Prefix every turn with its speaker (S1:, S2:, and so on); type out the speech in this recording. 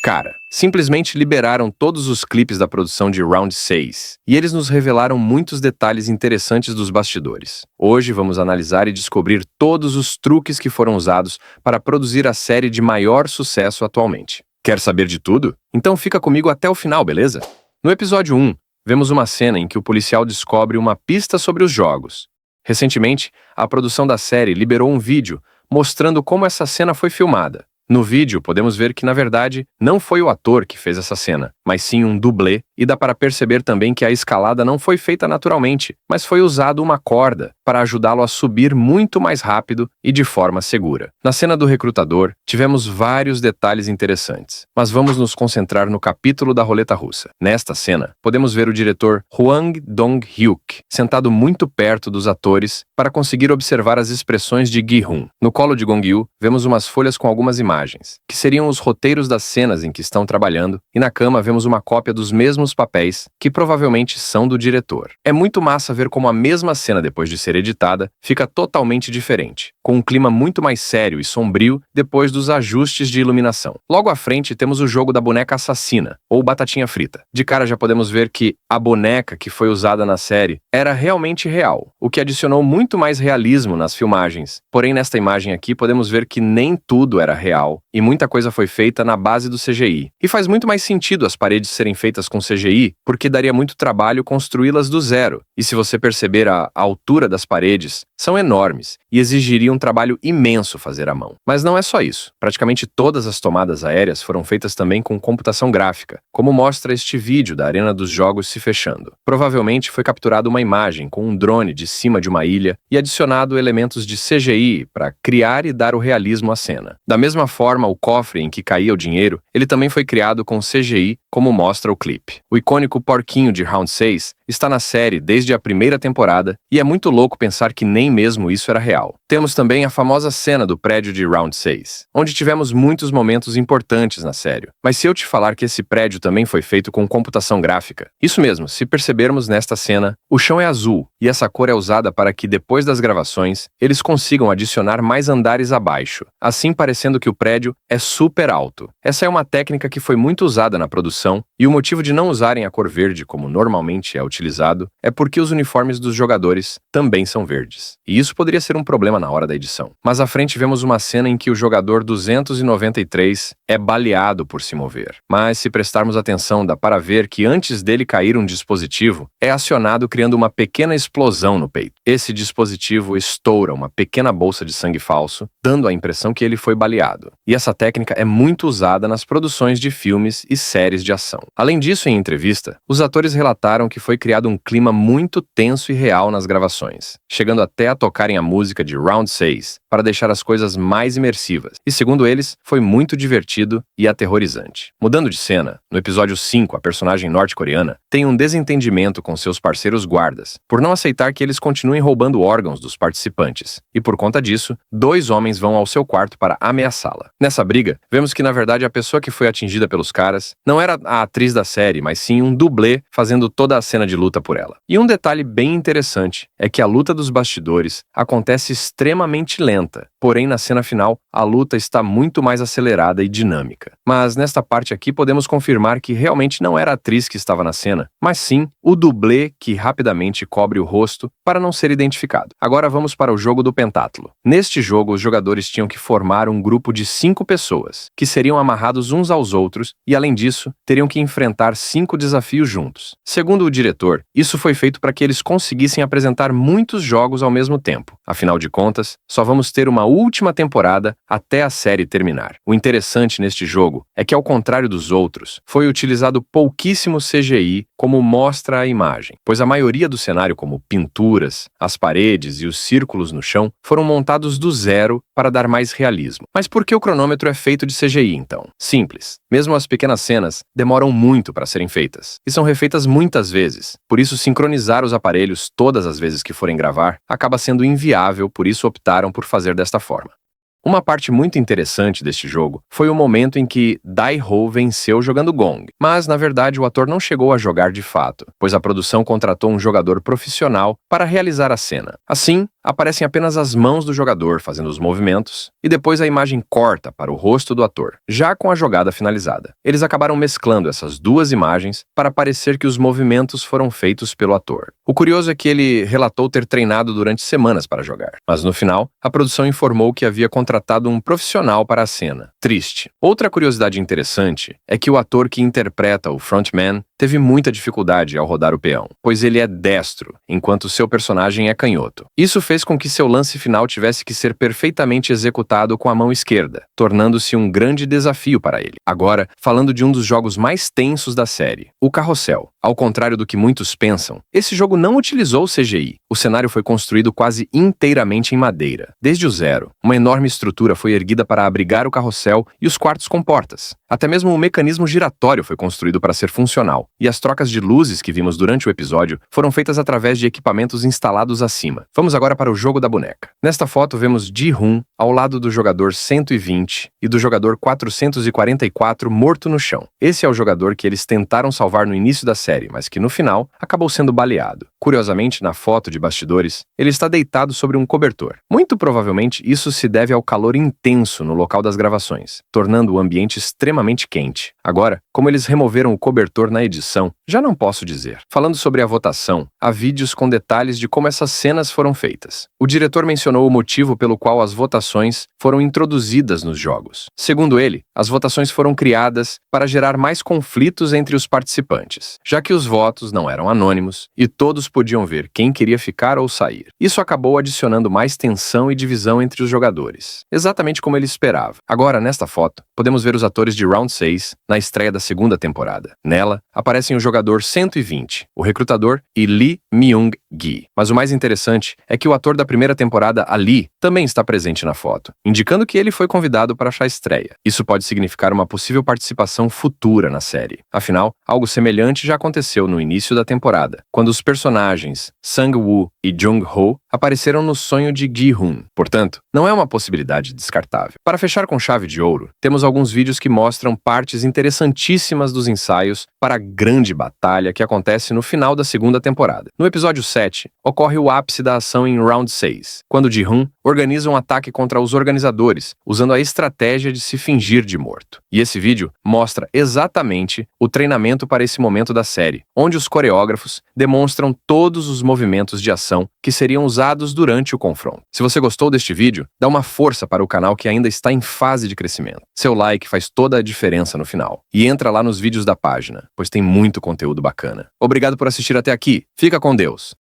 S1: Cara, simplesmente liberaram todos os clipes da produção de Round 6 e eles nos revelaram muitos detalhes interessantes dos bastidores. Hoje vamos analisar e descobrir todos os truques que foram usados para produzir a série de maior sucesso atualmente. Quer saber de tudo? Então fica comigo até o final, beleza? No episódio 1, vemos uma cena em que o policial descobre uma pista sobre os jogos. Recentemente, a produção da série liberou um vídeo mostrando como essa cena foi filmada. No vídeo, podemos ver que, na verdade, não foi o ator que fez essa cena, mas sim um dublê, e dá para perceber também que a escalada não foi feita naturalmente, mas foi usado uma corda para ajudá-lo a subir muito mais rápido e de forma segura. Na cena do recrutador, tivemos vários detalhes interessantes, mas vamos nos concentrar no capítulo da roleta russa. Nesta cena, podemos ver o diretor Hwang Dong-hyuk sentado muito perto dos atores para conseguir observar as expressões de Gi-hun. No colo de Gong-yu, vemos umas folhas com algumas imagens, que seriam os roteiros das cenas em que estão trabalhando, e na cama vemos uma cópia dos mesmos papéis, que provavelmente são do diretor. É muito massa ver como a mesma cena, depois de ser editada, fica totalmente diferente, com um clima muito mais sério e sombrio depois dos ajustes de iluminação. Logo à frente temos o jogo da boneca assassina, ou batatinha frita. De cara já podemos ver que a boneca que foi usada na série era realmente real, o que adicionou muito mais realismo nas filmagens. Porém, nesta imagem aqui podemos ver que nem tudo era real, e muita coisa foi feita na base do CGI. E faz muito mais sentido as paredes serem feitas com CGI, porque daria muito trabalho construí-las do zero. E se você perceber a altura das paredes, são enormes, e exigiria um trabalho imenso fazer à mão. Mas não é só isso. Praticamente todas as tomadas aéreas foram feitas também com computação gráfica, como mostra este vídeo da arena dos jogos se fechando. Provavelmente foi capturada uma imagem com um drone de cima de uma ilha e adicionado elementos de CGI para criar e dar o realismo à cena. Da mesma forma, o cofre em que caía o dinheiro, ele também foi criado com CGI, como mostra o clipe. O icônico porquinho de Round 6 está na série desde a primeira temporada, e é muito louco pensar que nem mesmo isso era real. Temos também a famosa cena do prédio de Round 6, onde tivemos muitos momentos importantes na série. Mas se eu te falar que esse prédio também foi feito com computação gráfica, isso mesmo, se percebermos nesta cena, o chão é azul, e essa cor é usada para que depois das gravações, eles consigam adicionar mais andares abaixo, assim parecendo que o prédio é super alto. Essa é uma técnica que foi muito usada na produção, e o motivo de não usarem a cor verde como normalmente é utilizado é porque os uniformes dos jogadores também são verdes. E isso poderia ser um problema na hora da edição. Mas à frente vemos uma cena em que o jogador 293 é baleado por se mover. Mas se prestarmos atenção, dá para ver que antes dele cair um dispositivo, é acionado criando uma pequena explosão no peito. Esse dispositivo estoura uma pequena bolsa de sangue falso, dando a impressão que ele foi baleado. E essa técnica é muito usada nas produções de filmes e séries de ação. Além disso, em entrevista, os atores relataram que foi criado um clima muito tenso e real nas gravações, chegando até a tocarem a música de Round 6 para deixar as coisas mais imersivas. E segundo eles, foi muito divertido e aterrorizante. Mudando de cena, no episódio 5, a personagem norte-coreana tem um desentendimento com seus parceiros guardas, por não aceitar que eles continuem roubando órgãos dos participantes. E por conta disso, 2 homens vão ao seu quarto para ameaçá-la. Nessa briga, vemos que na verdade a pessoa que foi atingida pelos caras não era a atriz da série, mas sim um dublê fazendo toda a cena de luta por ela. E um detalhe bem interessante é que a luta dos bastidores acontece extremamente lenta, porém na cena final a luta está muito mais acelerada e dinâmica. Mas nesta parte aqui podemos confirmar que realmente não era a atriz que estava na cena, mas sim o dublê que rapidamente cobre o rosto para não ser identificado. Agora vamos para o jogo do pentátulo. Neste jogo, os jogadores tinham que formar um grupo de 5 pessoas, que seriam amarrados uns aos outros e, além disso, teriam que enfrentar 5 desafios juntos. Segundo o diretor, isso foi feito para que eles conseguissem apresentar muitos jogos ao mesmo tempo. Afinal de contas, só vamos ter uma última temporada até a série terminar. O interessante neste jogo é que, ao contrário dos outros, foi utilizado pouquíssimo CGI, como mostra a imagem, pois a maioria do cenário, como pinturas, as paredes e os círculos no chão, foram montados do zero para dar mais realismo. Mas por que o cronômetro é feito de CGI, então? Simples. Mesmo as pequenas cenas demoram muito para serem feitas, e são refeitas muitas vezes. Por isso, sincronizar os aparelhos todas as vezes que forem gravar acaba sendo inviável, por isso optaram por fazer desta forma. Uma parte muito interessante deste jogo foi o momento em que Dai-ho venceu jogando Gong, mas na verdade o ator não chegou a jogar de fato, pois a produção contratou um jogador profissional para realizar a cena. Assim, aparecem apenas as mãos do jogador fazendo os movimentos, e depois a imagem corta para o rosto do ator, já com a jogada finalizada. Eles acabaram mesclando essas duas imagens para parecer que os movimentos foram feitos pelo ator. O curioso é que ele relatou ter treinado durante semanas para jogar, mas no final, a produção informou que havia contratado um profissional para a cena. Triste. Outra curiosidade interessante é que o ator que interpreta o frontman teve muita dificuldade ao rodar o peão, pois ele é destro, enquanto seu personagem é canhoto. Isso fez com que seu lance final tivesse que ser perfeitamente executado com a mão esquerda, tornando-se um grande desafio para ele. Agora, falando de um dos jogos mais tensos da série, o Carrossel. Ao contrário do que muitos pensam, esse jogo não utilizou CGI. O cenário foi construído quase inteiramente em madeira. Desde o zero, uma enorme estrutura foi erguida para abrigar o carrossel e os quartos com portas. Até mesmo o mecanismo giratório foi construído para ser funcional, e as trocas de luzes que vimos durante o episódio foram feitas através de equipamentos instalados acima. Vamos agora para o jogo da boneca. Nesta foto vemos Ji-hoon ao lado do jogador 120 e do jogador 444 morto no chão. Esse é o jogador que eles tentaram salvar no início da série, mas que no final acabou sendo baleado. Curiosamente, na foto de bastidores, ele está deitado sobre um cobertor. Muito provavelmente isso se deve ao calor intenso no local das gravações, tornando o ambiente extremamente quente. Agora, como eles removeram o cobertor na edição, já não posso dizer. Falando sobre a votação, há vídeos com detalhes de como essas cenas foram feitas. O diretor mencionou o motivo pelo qual as votações foram introduzidas nos jogos. Segundo ele, as votações foram criadas para gerar mais conflitos entre os participantes, já que os votos não eram anônimos e todos podiam ver quem queria ficar ou sair. Isso acabou adicionando mais tensão e divisão entre os jogadores, exatamente como ele esperava. Agora, nesta foto, podemos ver os atores de Round 6 na estreia da segunda temporada. Nela, aparecem o jogador 120, o recrutador, e Lee Myung-gi. Mas o mais interessante é que o ator da primeira temporada, Ali, também está presente na foto, indicando que ele foi convidado para a estreia. Isso pode significar uma possível participação futura na série. Afinal, algo semelhante já aconteceu no início da temporada, quando os personagens Sang-woo e Jung-ho apareceram no sonho de Gi-hoon. Portanto, não é uma possibilidade descartável. Para fechar com chave de ouro, temos alguns vídeos que mostram partes interessantíssimas dos ensaios para a grande batalha que acontece no final da segunda temporada. No episódio 7, ocorre o ápice da ação em Round 6, quando Ji-hoon organiza um ataque contra os organizadores, usando a estratégia de se fingir de morto. E esse vídeo mostra exatamente o treinamento para esse momento da série, onde os coreógrafos demonstram todos os movimentos de ação que seriam usados durante o confronto. Se você gostou deste vídeo, dá uma força para o canal que ainda está em fase de crescimento. Seu like faz toda a diferença no final. E entra lá nos vídeos da página, pois tem muito conteúdo bacana. Obrigado por assistir até aqui. Fica com Deus!